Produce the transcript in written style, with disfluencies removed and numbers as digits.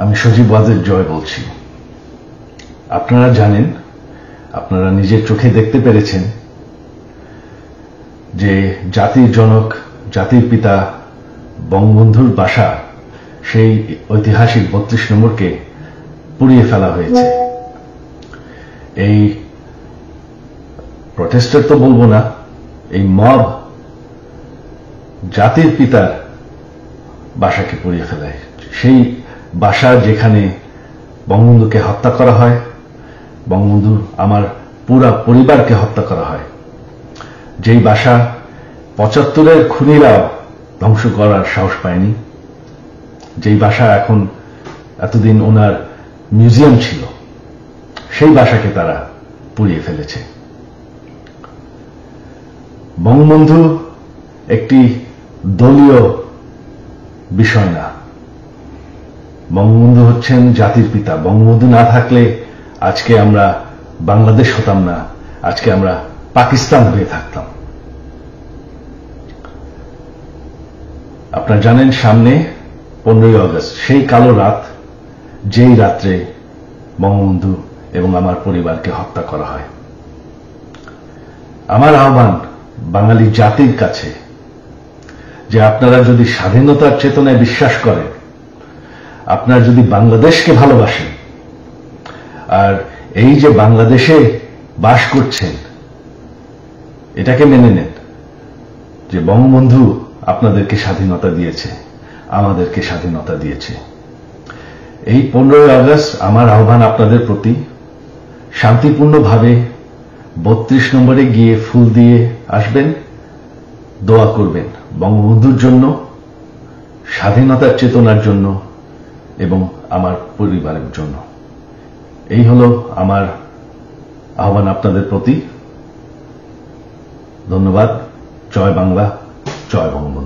আমি সজীব ওয়াজেদ জয় বলছি। আপনারা জানেন, আপনারা নিজের চোখে দেখতে পেরেছেন যে জাতির জনক, জাতির পিতা বঙ্গবন্ধুর বাসা, সেই ঐতিহাসিক ৩২ নম্বরকে পুড়িয়ে ফেলা হয়েছে। এই প্রটেস্টার তো বলবো না, এই মব জাতির পিতার বাসাকে পুড়িয়ে ফেলায়। সেই বাসা যেখানে বঙ্গবন্ধুকে হত্যা করা হয়, বঙ্গবন্ধু আমার পুরা পরিবারকে হত্যা করা হয়, যেই বাসা ৭৫-এর খুনিরাও ধ্বংস করার সাহস পায়নি, যেই বাসা এখন এতদিন ওনার মিউজিয়াম ছিল, সেই বাসাকে তারা পুড়িয়ে ফেলেছে। বঙ্গবন্ধু একটি দলীয় বিষয় না, বঙ্গবন্ধু হচ্ছেন জাতির পিতা। বঙ্গবন্ধু না থাকলে আজকে আমরা বাংলাদেশ হতাম না, আজকে আমরা পাকিস্তান হয়ে থাকতাম। আপনারা জানেন, সামনে 15ই আগস্ট, সেই কালো রাত, যেই রাত্রে বঙ্গবন্ধু এবং আমার পরিবারকে হত্যা করা হয়। আমার আহ্বান বাঙালি জাতির কাছে যে আপনারা যদি স্বাধীনতার চেতনায় বিশ্বাস করেন, আপনারা যদি বাংলাদেশকে ভালোবাসেন, আর এই যে বাংলাদেশে বাস করছেন, এটাকে মেনে নেন যে বঙ্গবন্ধু আপনাদেরকে স্বাধীনতা দিয়েছে, আমাদেরকে স্বাধীনতা দিয়েছে। এই 15ই আগস্ট আমার আহ্বান আপনাদের প্রতি, শান্তিপূর্ণভাবে ৩২ নম্বরে গিয়ে ফুল দিয়ে আসবেন, দোয়া করবেন বঙ্গবন্ধুর জন্য, স্বাধীনতার চেতনার জন্য এবং আমার পরিবারের জন্য। এই হলো আমার আহ্বান আপনাদের প্রতি। ধন্যবাদ। জয় বাংলা, জয় বঙ্গবন্ধু।